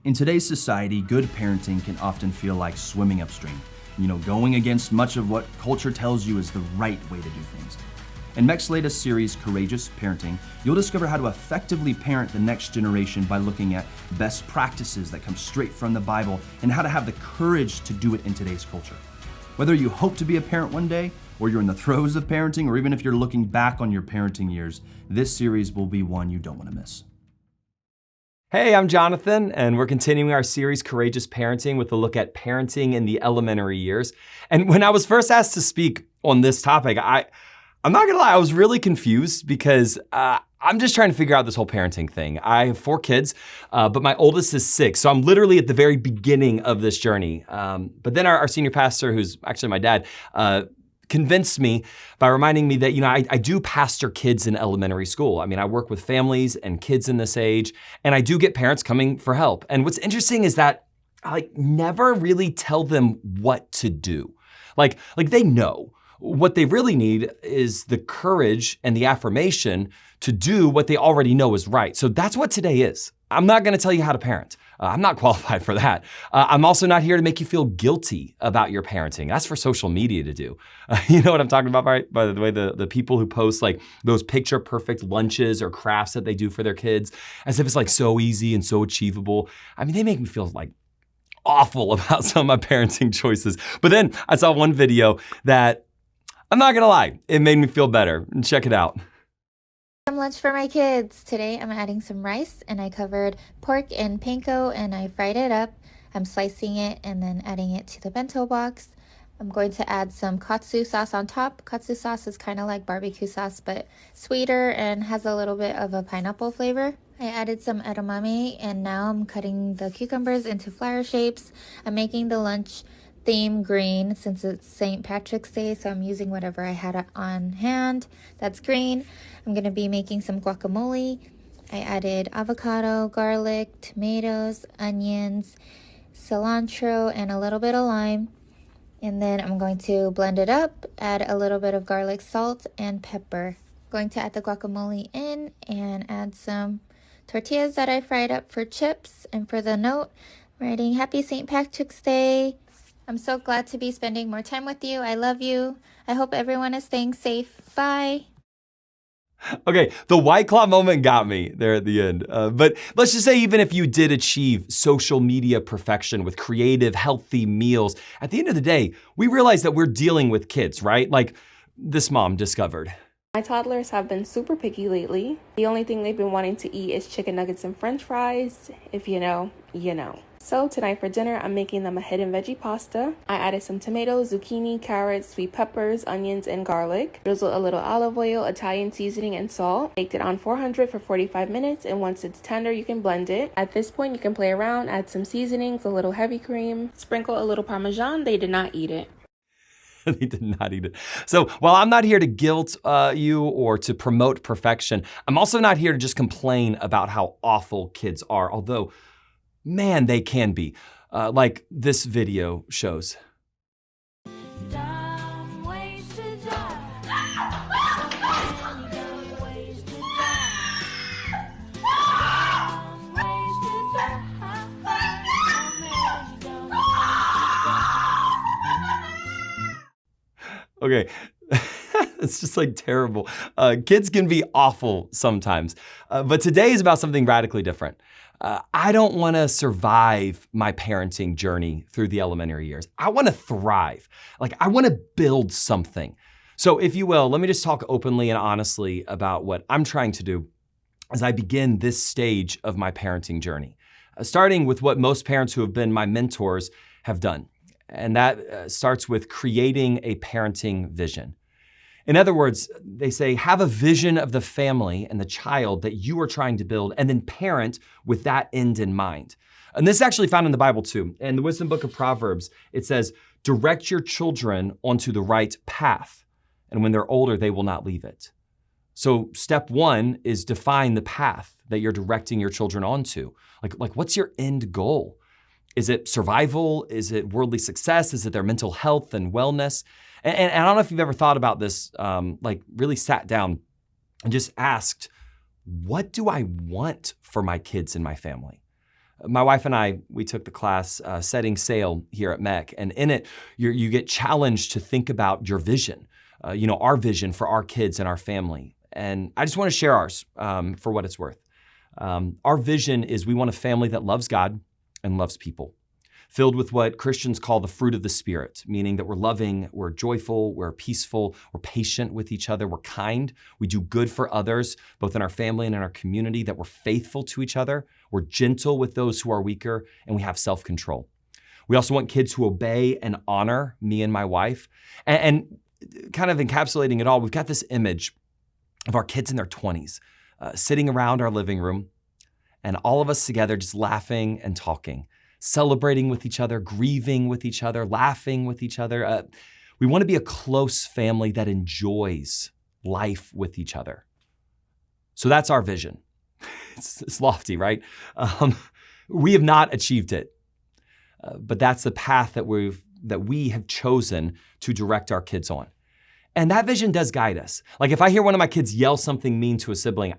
In today's society, good parenting can often feel like swimming upstream, going against much of what culture tells you is the right way to do things. In Meck's latest series, Courageous Parenting, you'll discover how to effectively parent the next generation by looking at best practices that come straight from the Bible and how to have the courage to do it in today's culture. Whether you hope to be a parent one day, or you're in the throes of parenting, or even if you're looking back on your parenting years, this series will be one you don't want to miss. Hey, I'm Jonathan, and we're continuing our series, Courageous Parenting, with a look at parenting in the elementary years. And when I was first asked to speak on this topic, I'm not gonna lie, I was really confused because I'm just trying to figure out this whole parenting thing. I have 4 kids, but my oldest is 6, so I'm literally at the very beginning of this journey. But then our senior pastor, who's actually my dad, convinced me by reminding me that, I do pastor kids in elementary school. I mean, I work with families and kids in this age, and I do get parents coming for help. And what's interesting is that I never really tell them what to do. Like they know. What they really need is the courage and the affirmation to do what they already know is right. So that's what today is. I'm not gonna tell you how to parent. I'm not qualified for that. I'm also not here to make you feel guilty about your parenting. That's for social media to do. You know what I'm talking about, right? By the way, the people who post like those picture perfect lunches or crafts that they do for their kids, as if it's like so easy and so achievable. I mean, they make me feel like awful about some of my parenting choices. But then I saw one video that, I'm not gonna lie, it made me feel better. Check it out. Some lunch for my kids. Today I'm adding some rice, and I covered pork in panko and I fried it up. I'm slicing it and then adding it to the bento box. I'm going to add some katsu sauce on top. Katsu sauce is kind of like barbecue sauce, but sweeter and has a little bit of a pineapple flavor. I added some edamame, and now I'm cutting the cucumbers into flower shapes. I'm making the lunch theme green since it's St. Patrick's Day, so I'm using whatever I had on hand that's green. I'm going to be making some guacamole. I added avocado, garlic, tomatoes, onions, cilantro, and a little bit of lime. And then I'm going to blend it up, add a little bit of garlic salt and pepper. I'm going to add the guacamole in and add some tortillas that I fried up for chips. And for the note, I'm writing Happy St. Patrick's Day. I'm so glad to be spending more time with you. I love you. I hope everyone is staying safe. Bye. Okay, the White Claw moment got me there at the end. But let's just say even if you did achieve social media perfection with creative, healthy meals, at the end of the day, we realize that we're dealing with kids, right? Like this mom discovered. My toddlers have been super picky lately. The only thing they've been wanting to eat is chicken nuggets and french fries. If you know, you know. So tonight for dinner, I'm making them a hidden veggie pasta. I added some tomatoes, zucchini, carrots, sweet peppers, onions, and garlic. Drizzled a little olive oil, Italian seasoning, and salt. Baked it on 400 for 45 minutes, and once it's tender, you can blend it. At this point, you can play around, add some seasonings, a little heavy cream, sprinkle a little Parmesan. They did not eat it. They did not eat it. So while I'm not here to guilt you or to promote perfection, I'm also not here to just complain about how awful kids are, although, man, they can be, like this video shows. Okay, it's just like terrible. Kids can be awful sometimes, but today is about something radically different. I don't wanna survive my parenting journey through the elementary years. I wanna thrive. Like, I wanna build something. So if you will, let me just talk openly and honestly about what I'm trying to do as I begin this stage of my parenting journey, starting with what most parents who have been my mentors have done. And that starts with creating a parenting vision. In other words, they say, have a vision of the family and the child that you are trying to build, and then parent with that end in mind. And this is actually found in the Bible too. In the wisdom book of Proverbs, it says, direct your children onto the right path, and when they're older, they will not leave it. So step 1 is define the path that you're directing your children onto. Like what's your end goal? Is it survival? Is it worldly success? Is it their mental health and wellness? And I don't know if you've ever thought about this, like really sat down and just asked, what do I want for my kids and my family? My wife and I, we took the class Setting Sail here at Meck, and in it, you get challenged to think about your vision, our vision for our kids and our family. And I just want to share ours for what it's worth. Our vision is we want a family that loves God and loves people, filled with what Christians call the fruit of the Spirit, meaning that we're loving, we're joyful, we're peaceful, we're patient with each other, we're kind, we do good for others, both in our family and in our community, that we're faithful to each other, we're gentle with those who are weaker, and we have self-control. We also want kids who obey and honor me and my wife. And kind of encapsulating it all, we've got this image of our kids in their 20s, sitting around our living room, and all of us together just laughing and talking, celebrating with each other, grieving with each other, laughing with each other. We want to be a close family that enjoys life with each other. So that's our vision. It's lofty, right? We have not achieved it, but that's the path that we have chosen to direct our kids on. And that vision does guide us. Like if I hear one of my kids yell something mean to a sibling,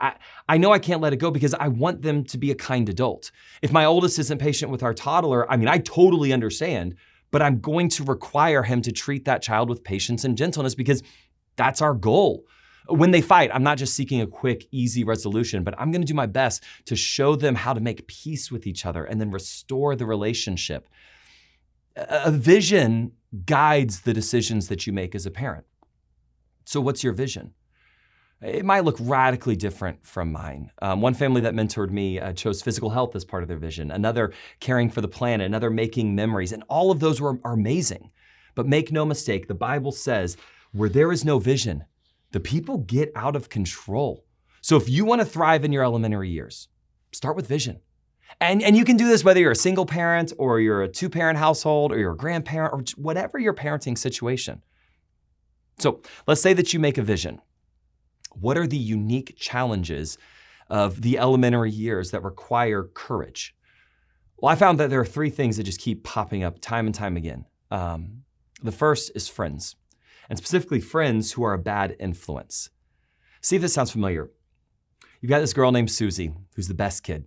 I know I can't let it go because I want them to be a kind adult. If my oldest isn't patient with our toddler, I totally understand, but I'm going to require him to treat that child with patience and gentleness because that's our goal. When they fight, I'm not just seeking a quick, easy resolution, but I'm going to do my best to show them how to make peace with each other and then restore the relationship. A vision guides the decisions that you make as a parent. So what's your vision? It might look radically different from mine. One family that mentored me chose physical health as part of their vision, another caring for the planet, another making memories, and all of those are amazing. But make no mistake, the Bible says, where there is no vision, the people get out of control. So if you want to thrive in your elementary years, start with vision. And you can do this whether you're a single parent or you're a two-parent household or you're a grandparent or whatever your parenting situation. So let's say that you make a vision. What are the unique challenges of the elementary years that require courage? Well, I found that there are three things that just keep popping up time and time again. The first is friends, and specifically friends who are a bad influence. See if this sounds familiar. You've got this girl named Susie, who's the best kid.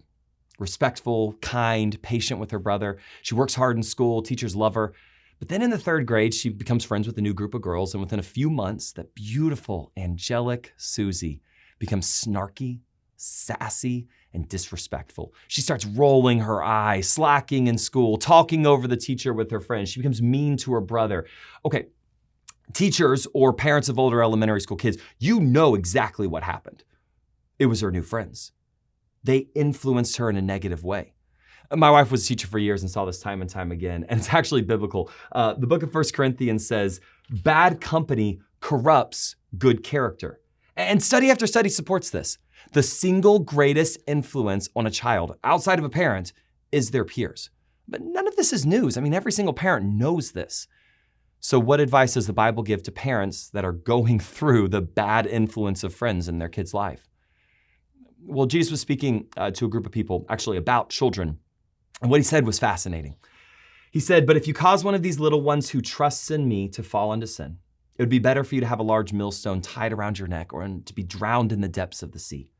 Respectful, kind, patient with her brother. She works hard in school, teachers love her. But then in the third grade, she becomes friends with a new group of girls, and within a few months, that beautiful, angelic Susie becomes snarky, sassy, and disrespectful. She starts rolling her eyes, slacking in school, talking over the teacher with her friends. She becomes mean to her brother. Okay, teachers or parents of older elementary school kids, you know exactly what happened. It was her new friends. They influenced her in a negative way. My wife was a teacher for years and saw this time and time again, and it's actually biblical. The book of 1 Corinthians says, bad company corrupts good character. And study after study supports this. The single greatest influence on a child outside of a parent is their peers. But none of this is news. Every single parent knows this. So what advice does the Bible give to parents that are going through the bad influence of friends in their kid's life? Well, Jesus was speaking to a group of people, actually about children. And what he said was fascinating. He said, but if you cause one of these little ones who trusts in me to fall into sin, it would be better for you to have a large millstone tied around your neck or to be drowned in the depths of the sea.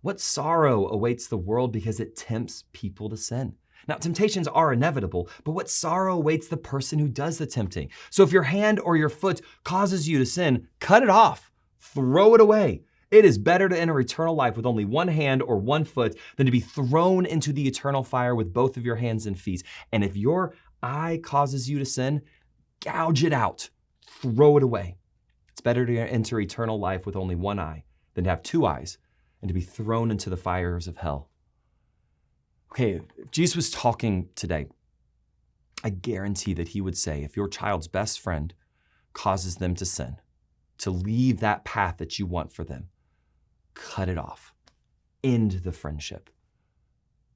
What sorrow awaits the world because it tempts people to sin. Now, temptations are inevitable, but what sorrow awaits the person who does the tempting? So if your hand or your foot causes you to sin, cut it off, throw it away. It is better to enter eternal life with only one hand or one foot than to be thrown into the eternal fire with both of your hands and feet. And if your eye causes you to sin, gouge it out, throw it away. It's better to enter eternal life with only one eye than to have two eyes and to be thrown into the fires of hell. Okay, if Jesus was talking today, I guarantee that he would say, if your child's best friend causes them to sin, to leave that path that you want for them, cut it off. End the friendship.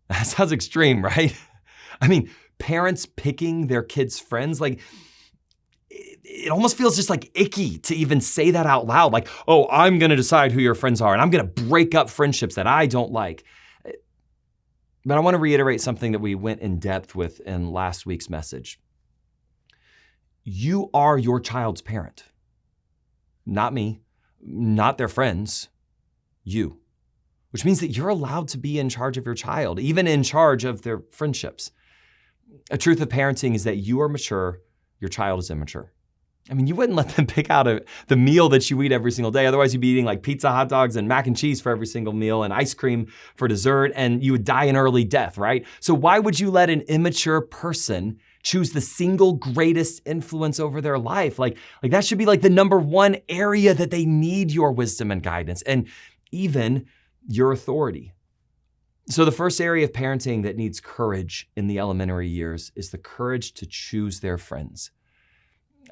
That sounds extreme, right? Parents picking their kids' friends, it almost feels just icky to even say that out loud. Oh, I'm going to decide who your friends are, and I'm going to break up friendships that I don't like. But I want to reiterate something that we went in depth with in last week's message. You are your child's parent. Not me, not their friends. You. which means that you're allowed to be in charge of your child, even in charge of their friendships. A truth of parenting is that you are mature, your child is immature. I mean, you wouldn't let them pick out the meal that you eat every single day. Otherwise, you'd be eating like pizza, hot dogs, and mac and cheese for every single meal and ice cream for dessert, and you would die an early death, right? So why would you let an immature person choose the single greatest influence over their life? Like that should be like the number one area that they need your wisdom and guidance, and even your authority. So the first area of parenting that needs courage in the elementary years is the courage to choose their friends.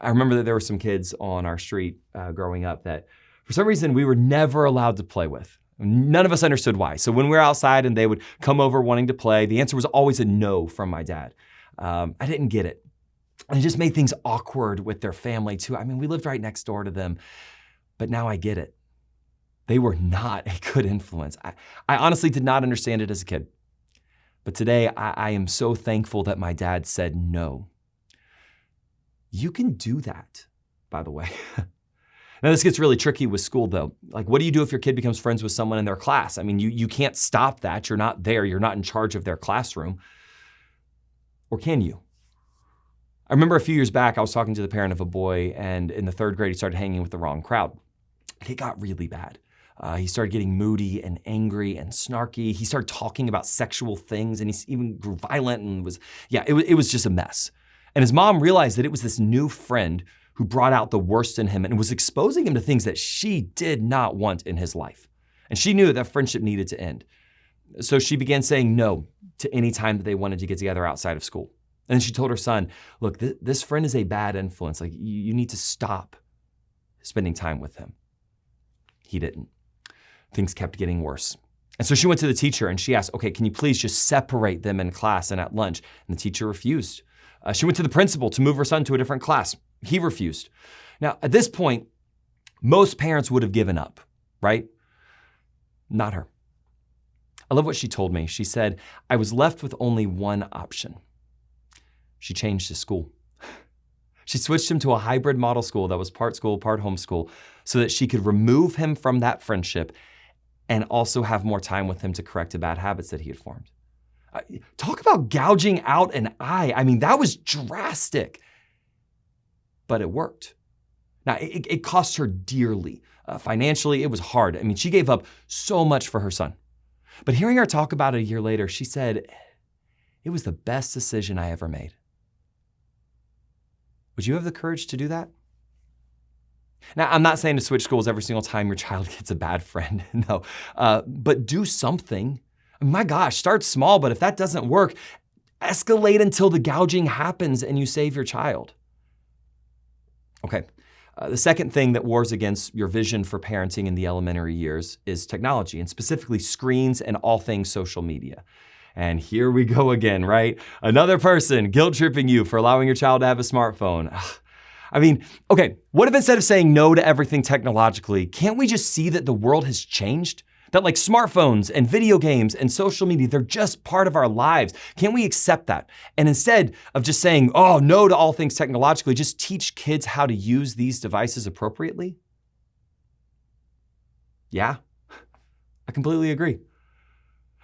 I remember that there were some kids on our street growing up that for some reason we were never allowed to play with. None of us understood why. So when we were outside and they would come over wanting to play, the answer was always a no from my dad. I didn't get it. And it just made things awkward with their family too. I mean, we lived right next door to them, but now I get it. They were not a good influence. I honestly did not understand it as a kid. But today I am so thankful that my dad said no. You can do that, by the way. Now this gets really tricky with school though. Like, what do you do if your kid becomes friends with someone in their class? I mean, you can't stop that. You're not there. You're not in charge of their classroom. Or can you? I remember a few years back, I was talking to the parent of a boy, and in the 3rd grade, he started hanging with the wrong crowd. It got really bad. He started getting moody and angry and snarky. He started talking about sexual things, and he even grew violent and it was just a mess. And his mom realized that it was this new friend who brought out the worst in him and was exposing him to things that she did not want in his life. And she knew that friendship needed to end. So she began saying no to any time that they wanted to get together outside of school. And then she told her son, look, this friend is a bad influence. Like, you need to stop spending time with him. He didn't. Things kept getting worse. And so she went to the teacher and she asked, okay, can you please just separate them in class and at lunch? And the teacher refused. She went to the principal to move her son to a different class. He refused. Now, at this point, most parents would have given up, right? Not her. I love what she told me. She said, I was left with only one option. She changed his school. She switched him to a hybrid model school that was part school, part homeschool, so that she could remove him from that friendship and also have more time with him to correct the bad habits that he had formed. Talk about gouging out an eye. I mean, that was drastic, but it worked. Now, it cost her dearly. Financially, it was hard. I mean, she gave up so much for her son. But hearing her talk about it a year later, she said, it was the best decision I ever made. Would you have the courage to do that? Now, I'm not saying to switch schools every single time your child gets a bad friend, no, but do something. My gosh, start small, but if that doesn't work, escalate until the gouging happens and you save your child. Okay, the second thing that wars against your vision for parenting in the elementary years is technology, and specifically screens and all things social media. And here we go again, right? Another person guilt-tripping you for allowing your child to have a smartphone. I mean, okay, what if instead of saying no to everything technologically, can't we just see that the world has changed? That like smartphones and video games and social media, they're just part of our lives. Can't we accept that? And instead of just saying, oh, no to all things technologically, just teach kids how to use these devices appropriately? Yeah, I completely agree.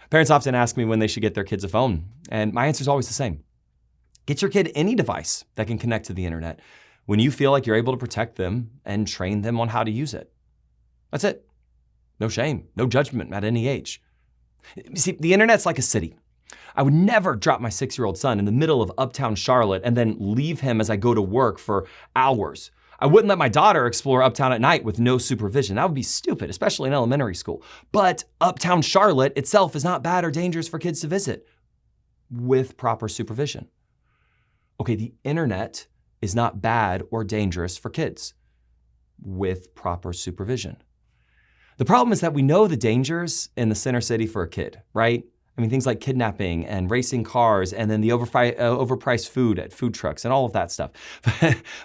Parents often ask me when they should get their kids a phone, and my answer is always the same. Get your kid any device that can connect to the internet when you feel like you're able to protect them and train them on how to use it. That's it. No shame, no judgment at any age. You see, the internet's like a city. I would never drop my 6-year-old son in the middle of uptown Charlotte and then leave him as I go to work for hours. I wouldn't let my daughter explore uptown at night with no supervision. That would be stupid, especially in elementary school. But uptown Charlotte itself is not bad or dangerous for kids to visit with proper supervision. Okay, the internet is not bad or dangerous for kids with proper supervision. The problem is that we know the dangers in the center city for a kid, right? I mean, things like kidnapping and racing cars and then the overpriced food at food trucks and all of that stuff.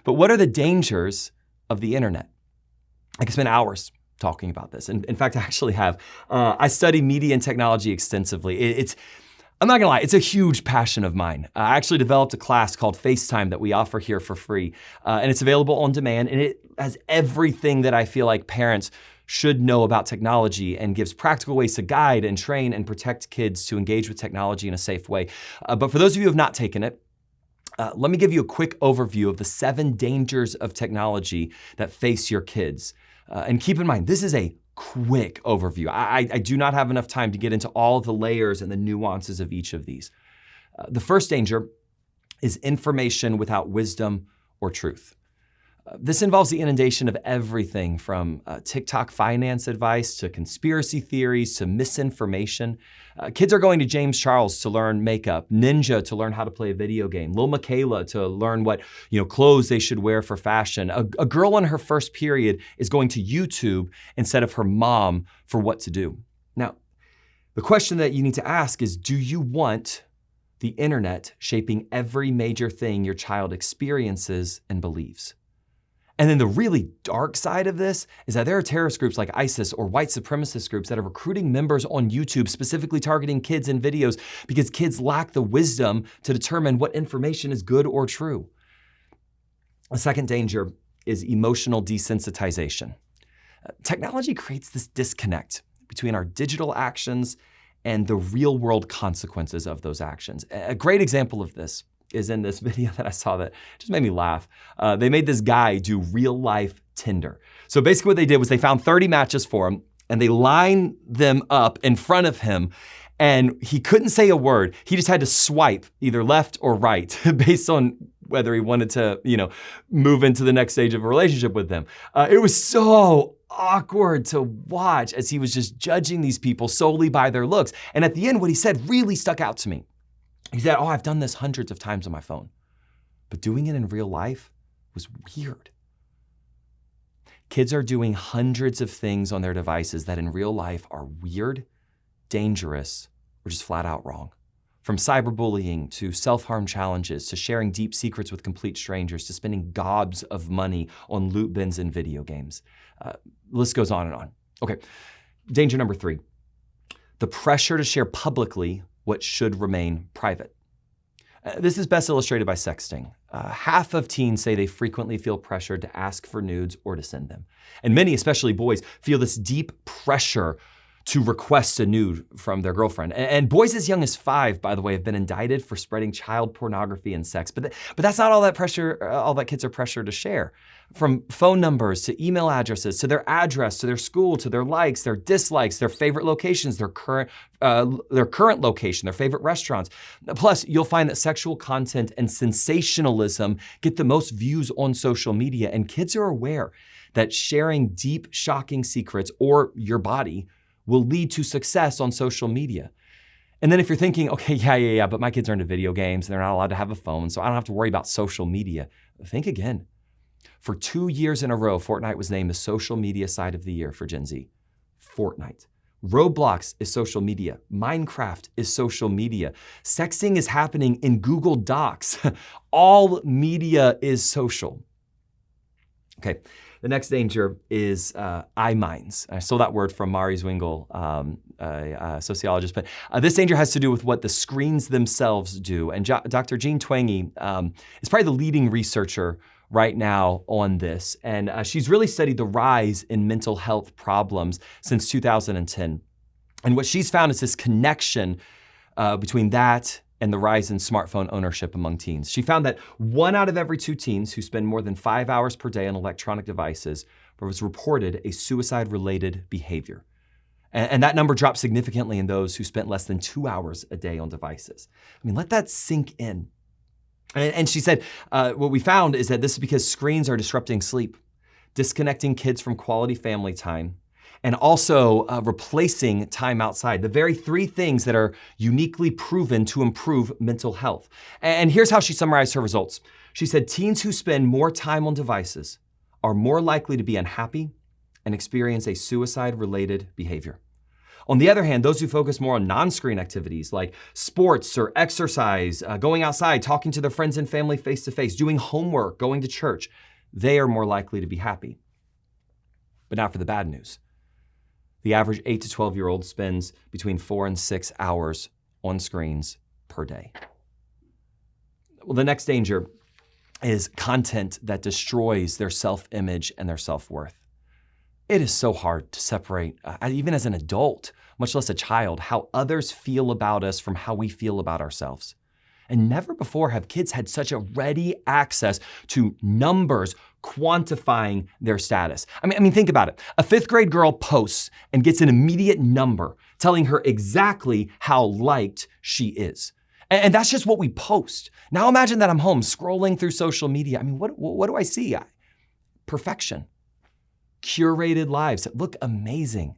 But what are the dangers of the internet? I could spend hours talking about this. And in fact, I actually have. I study media and technology extensively. I'm not gonna lie, it's a huge passion of mine. I actually developed a class called FaceTime that we offer here for free. And it's available on demand, and it has everything that I feel like parents should know about technology and gives practical ways to guide and train and protect kids to engage with technology in a safe way. But for those of you who have not taken it, let me give you a quick overview of the 7 dangers of technology that face your kids. And keep in mind, this is a quick overview. I do not have enough time to get into all the layers and the nuances of each of these. The first danger is information without wisdom or truth. This involves the inundation of everything from TikTok finance advice to conspiracy theories to misinformation. Kids are going to James Charles to learn makeup, Ninja to learn how to play a video game, Lil Michaela to learn what clothes they should wear for fashion. A girl on her first period is going to YouTube instead of her mom for what to do. Now, the question that you need to ask is, do you want the internet shaping every major thing your child experiences and believes? And then the really dark side of this is that there are terrorist groups like ISIS or white supremacist groups that are recruiting members on YouTube, specifically targeting kids in videos because kids lack the wisdom to determine what information is good or true. A second danger is emotional desensitization. Technology creates this disconnect between our digital actions and the real world consequences of those actions. A great example of this is in this video that I saw that just made me laugh. They made this guy do real life Tinder. So basically what they did was they found 30 matches for him and they lined them up in front of him and he couldn't say a word. He just had to swipe either left or right based on whether he wanted to, move into the next stage of a relationship with them. It was so awkward to watch as he was just judging these people solely by their looks. And at the end, what he said really stuck out to me. He said, I've done this hundreds of times on my phone, but doing it in real life was weird. Kids are doing hundreds of things on their devices that in real life are weird, dangerous, or just flat out wrong. From cyberbullying to self-harm challenges, to sharing deep secrets with complete strangers, to spending gobs of money on loot bins and video games. The list goes on and on. Okay, danger number 3, the pressure to share publicly what should remain private. This is best illustrated by sexting. Half of teens say they frequently feel pressured to ask for nudes or to send them. And many, especially boys, feel this deep pressure to request a nude from their girlfriend. And boys as young as 5, by the way, have been indicted for spreading child pornography and sex. But that's not all that kids are pressured to share. From phone numbers to email addresses, to their address, to their school, to their likes, their dislikes, their favorite locations, their current location, their favorite restaurants. Plus, you'll find that sexual content and sensationalism get the most views on social media, and kids are aware that sharing deep, shocking secrets or your body will lead to success on social media. And then if you're thinking, okay, yeah, but my kids are into video games and they're not allowed to have a phone, so I don't have to worry about social media. Think again. For 2 years in a row, Fortnite was named the social media side of the year for Gen Z. Fortnite. Roblox is social media. Minecraft is social media. Sexting is happening in Google Docs. All media is social. Okay, the next danger is eye minds. I stole that word from Mari Zwingli, a sociologist, but this danger has to do with what the screens themselves do. And Dr. Jean Twenge is probably the leading researcher right now on this. And she's really studied the rise in mental health problems since 2010. And what she's found is this connection between that and the rise in smartphone ownership among teens. She found that 1 out of every 2 teens who spend more than 5 hours per day on electronic devices was reported a suicide-related behavior. And that number dropped significantly in those who spent less than 2 hours a day on devices. I mean, let that sink in. And she said, what we found is that this is because screens are disrupting sleep, disconnecting kids from quality family time, and also replacing time outside, the very 3 things that are uniquely proven to improve mental health. And here's how she summarized her results. She said, teens who spend more time on devices are more likely to be unhappy and experience a suicide-related behavior. On the other hand, those who focus more on non-screen activities like sports or exercise, going outside, talking to their friends and family face-to-face, doing homework, going to church, they are more likely to be happy. But now for the bad news. The average 8 to 12-year-old spends between 4 and 6 hours on screens per day. Well, the next danger is content that destroys their self-image and their self-worth. It is so hard to separate, even as an adult, much less a child, how others feel about us from how we feel about ourselves. And never before have kids had such a ready access to numbers quantifying their status. I mean, think about it. A 5th grade girl posts and gets an immediate number telling her exactly how liked she is. And that's just what we post. Now imagine that I'm home scrolling through social media. I mean, what do I see? Perfection. Curated lives that look amazing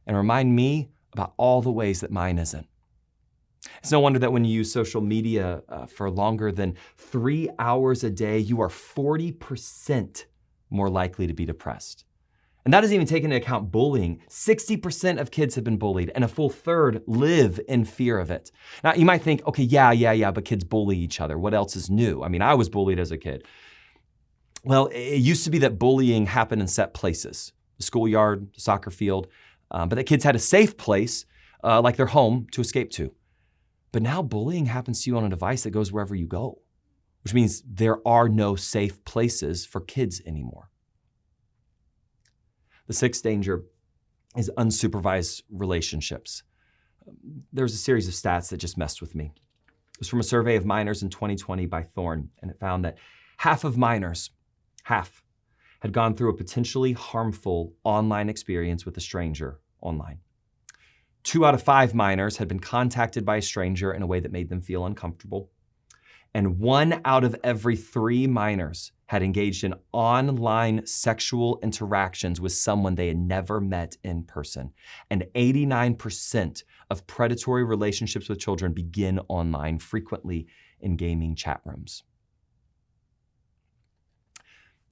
and remind me about all the ways that mine isn't. It's no wonder that when you use social media for longer than 3 hours a day, you are 40% more likely to be depressed. And that doesn't even take into account bullying. 60% of kids have been bullied, and a full third live in fear of it. Now, you might think, okay, yeah, but kids bully each other. What else is new? I mean, I was bullied as a kid. Well, it used to be that bullying happened in set places, the schoolyard, the soccer field, but that kids had a safe place, like their home, to escape to. But now bullying happens to you on a device that goes wherever you go, which means there are no safe places for kids anymore. The 6th danger is unsupervised relationships. There's a series of stats that just messed with me. It was from a survey of minors in 2020 by Thorne, and it found that half of minors, had gone through a potentially harmful online experience with a stranger online. 2 out of 5 minors had been contacted by a stranger in a way that made them feel uncomfortable. And 1 out of every 3 minors had engaged in online sexual interactions with someone they had never met in person. And 89% of predatory relationships with children begin online, frequently in gaming chat rooms.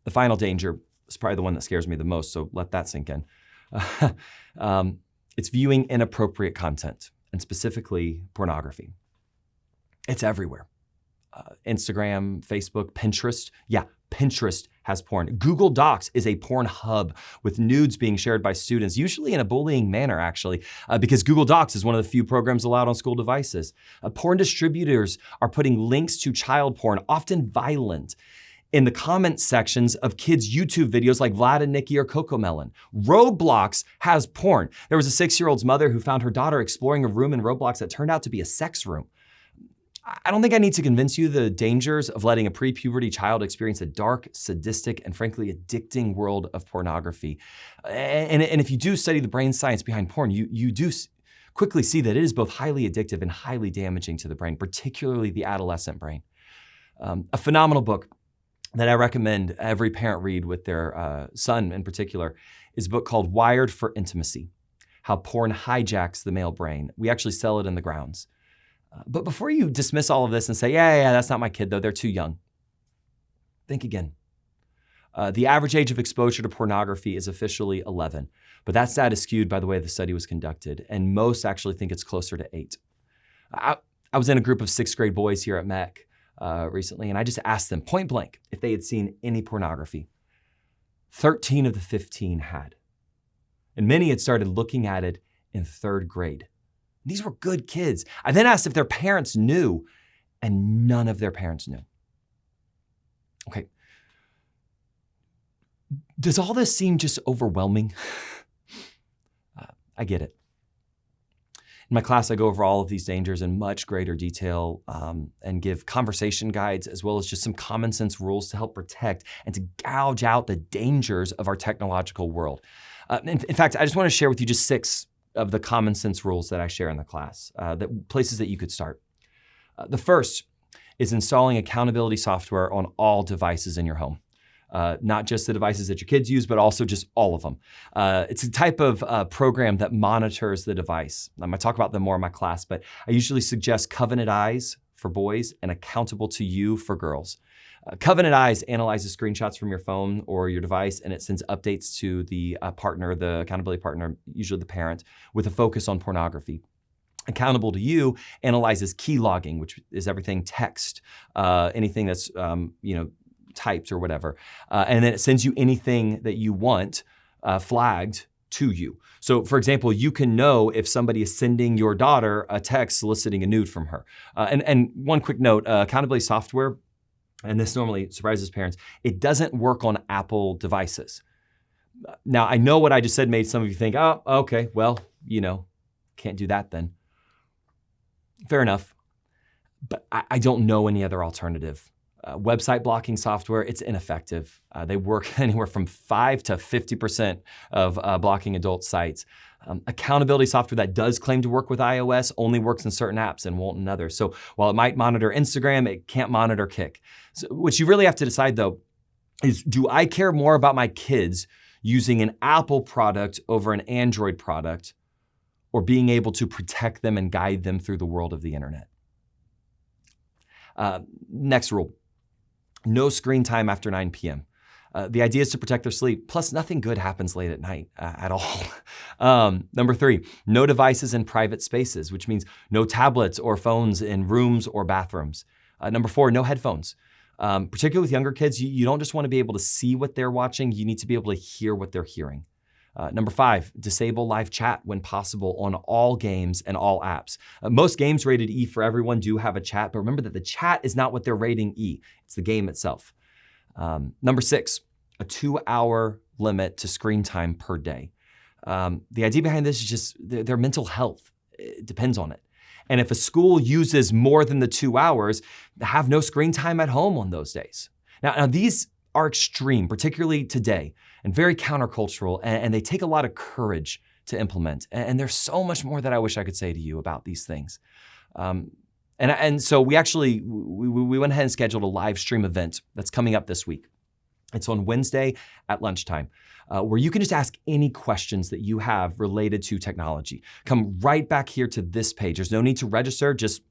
The final danger is probably the one that scares me the most, so let that sink in. It's viewing inappropriate content, and specifically pornography. It's everywhere. Instagram, Facebook, Pinterest. Yeah, Pinterest has porn. Google Docs is a porn hub with nudes being shared by students, usually in a bullying manner, actually, because Google Docs is one of the few programs allowed on school devices. Porn distributors are putting links to child porn, often violent, in the comment sections of kids' YouTube videos like Vlad and Nikki or Cocomelon. Roblox has porn. There was a 6-year-old's mother who found her daughter exploring a room in Roblox that turned out to be a sex room. I don't think I need to convince you the dangers of letting a pre-puberty child experience a dark, sadistic, and frankly addicting world of pornography. And if you do study the brain science behind porn, you do quickly see that it is both highly addictive and highly damaging to the brain, particularly the adolescent brain. A phenomenal book that I recommend every parent read with their son in particular is a book called Wired for Intimacy: How Porn Hijacks the Male Brain. We actually sell it in the grounds. But before you dismiss all of this and say, yeah, that's not my kid though, they're too young, think again. The average age of exposure to pornography is officially 11, but that stat is skewed by the way the study was conducted, and most actually think it's closer to 8. I was in a group of 6th grade boys here at Meck recently, and I just asked them point blank if they had seen any pornography. 13 of the 15 had, and many had started looking at it in 3rd grade. These were good kids. I then asked if their parents knew, and none of their parents knew. Okay. Does all this seem just overwhelming? I get it. In my class, I go over all of these dangers in much greater detail and give conversation guides as well as just some common sense rules to help protect and to gouge out the dangers of our technological world. In fact, I just want to share with you just 6 of the common sense rules that I share in the class, places that you could start. The first is installing accountability software on all devices in your home. Not just the devices that your kids use, but also just all of them. It's a type of program that monitors the device. I'm gonna talk about them more in my class, but I usually suggest Covenant Eyes for boys and Accountable to You for girls. Covenant Eyes analyzes screenshots from your phone or your device, and it sends updates to the partner, the accountability partner, usually the parent, with a focus on pornography. Accountable to You analyzes key logging, which is everything text, anything that's typed or whatever, and then it sends you anything that you want flagged to you. So for example, you can know if somebody is sending your daughter a text soliciting a nude from her. And one quick note, accountability software, and this normally surprises parents, it doesn't work on Apple devices. Now, I know what I just said made some of you think, oh, okay, well, can't do that then. Fair enough. But I don't know any other alternative. Website blocking software, it's ineffective. They work anywhere from 5 to 50% of blocking adult sites. Accountability software that does claim to work with iOS only works in certain apps and won't in others. So while it might monitor Instagram, it can't monitor Kick. So what you really have to decide though is, do I care more about my kids using an Apple product over an Android product, or being able to protect them and guide them through the world of the internet? Next rule, no screen time after 9 p.m. The idea is to protect their sleep, plus nothing good happens late at night at all. Number 3, no devices in private spaces, which means no tablets or phones in rooms or bathrooms. Number 4, no headphones. Particularly with younger kids, you don't just want to be able to see what they're watching, you need to be able to hear what they're hearing. Number 5, disable live chat when possible on all games and all apps. Most games rated E for everyone do have a chat, but remember that the chat is not what they're rating E, it's the game itself. Number 6, a 2-hour limit to screen time per day. The idea behind this is just their mental health. It depends on it. And if a school uses more than the 2 hours, have no screen time at home on those days. Now these are extreme, particularly today, and very countercultural, and they take a lot of courage to implement. And there's so much more that I wish I could say to you about these things. And so we went ahead and scheduled a live stream event that's coming up this week. It's on Wednesday at lunchtime, where you can just ask any questions that you have related to technology. Come right back here to this page. There's no need to register, just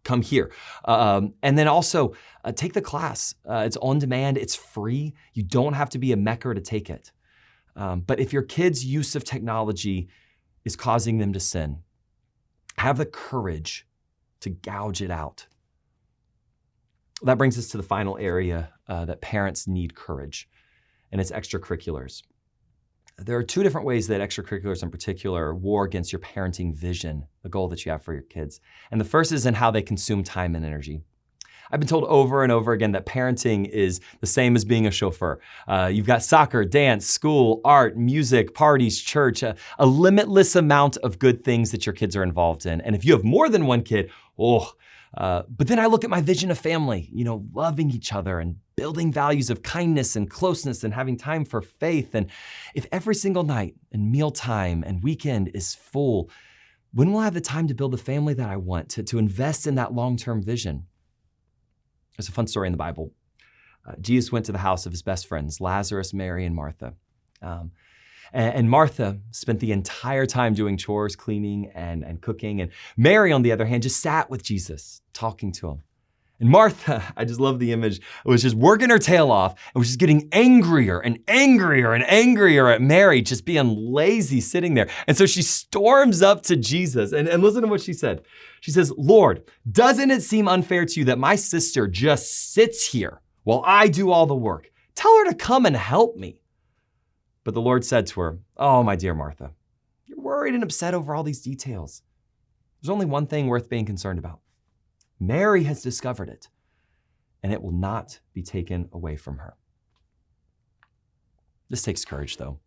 come here. And then also take the class. It's on demand, it's free. You don't have to be a Mecker to take it. But if your kid's use of technology is causing them to sin, have the courage to gouge it out. That brings us to the final area that parents need courage, and it's extracurriculars. There are 2 different ways that extracurriculars in particular war against your parenting vision, the goal that you have for your kids. And the first is in how they consume time and energy. I've been told over and over again that parenting is the same as being a chauffeur. You've got soccer, dance, school, art, music, parties, church, a limitless amount of good things that your kids are involved in. And if you have more than one kid, but then I look at my vision of family, loving each other and building values of kindness and closeness and having time for faith. And if every single night and mealtime and weekend is full, when will I have the time to build the family that I want, to invest in that long-term vision? There's a fun story in the Bible. Jesus went to the house of his best friends, Lazarus, Mary, and Martha. And Martha spent the entire time doing chores, cleaning, and cooking. And Mary, on the other hand, just sat with Jesus, talking to him. And Martha, I just love the image, was just working her tail off and was just getting angrier and angrier and angrier at Mary, just being lazy sitting there. And so she storms up to Jesus and listen to what she said. She says, "Lord, doesn't it seem unfair to you that my sister just sits here while I do all the work? Tell her to come and help me." But the Lord said to her, "Oh, my dear Martha, you're worried and upset over all these details. There's only one thing worth being concerned about. Mary has discovered it, and it will not be taken away from her." This takes courage, though.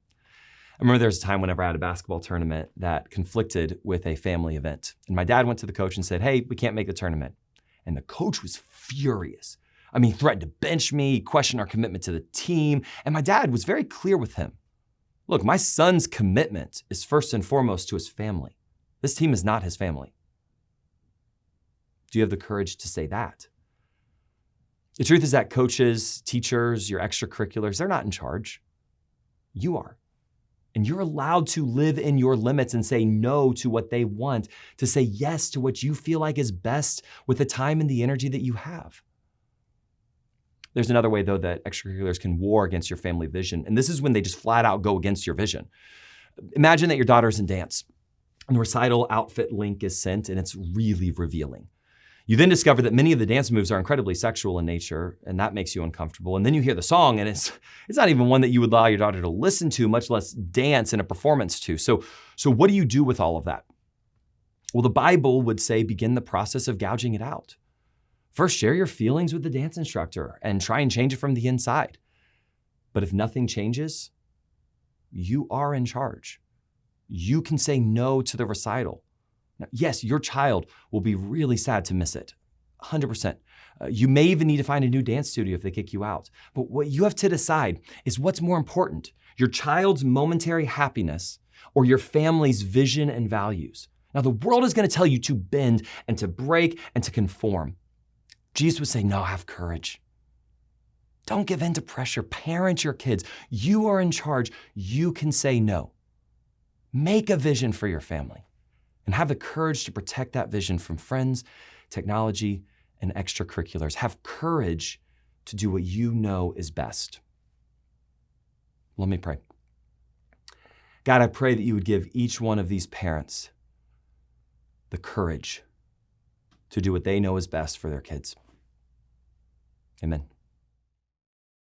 I remember there was a time whenever I had a basketball tournament that conflicted with a family event. And my dad went to the coach and said, "Hey, we can't make the tournament." And the coach was furious. I mean, he threatened to bench me, question our commitment to the team. And my dad was very clear with him. Look, my son's commitment is first and foremost to his family. This team is not his family. Do you have the courage to say that? The truth is that coaches, teachers, your extracurriculars, they're not in charge. You are. And you're allowed to live in your limits and say no to what they want, to say yes to what you feel like is best with the time and the energy that you have. There's another way, though, that extracurriculars can war against your family vision. And this is when they just flat out go against your vision. Imagine that your daughter's in dance and the recital outfit link is sent and it's really revealing. You then discover that many of the dance moves are incredibly sexual in nature, and that makes you uncomfortable. And then you hear the song, and it's not even one that you would allow your daughter to listen to, much less dance in a performance to. So what do you do with all of that? Well, the Bible would say begin the process of gouging it out. First, share your feelings with the dance instructor and try and change it from the inside. But if nothing changes, You are in charge. You can say no to the recital. Now, yes, your child will be really sad to miss it, 100%. You may even need to find a new dance studio if they kick you out. But what you have to decide is what's more important, your child's momentary happiness or your family's vision and values. Now, the world is going to tell you to bend and to break and to conform. Jesus would say, no, have courage. Don't give in to pressure. Parent your kids. You are in charge. You can say no. Make a vision for your family and have the courage to protect that vision from friends, technology, and extracurriculars. Have courage to do what you know is best. Let me pray. God, I pray that you would give each one of these parents the courage to do what they know is best for their kids. Amen.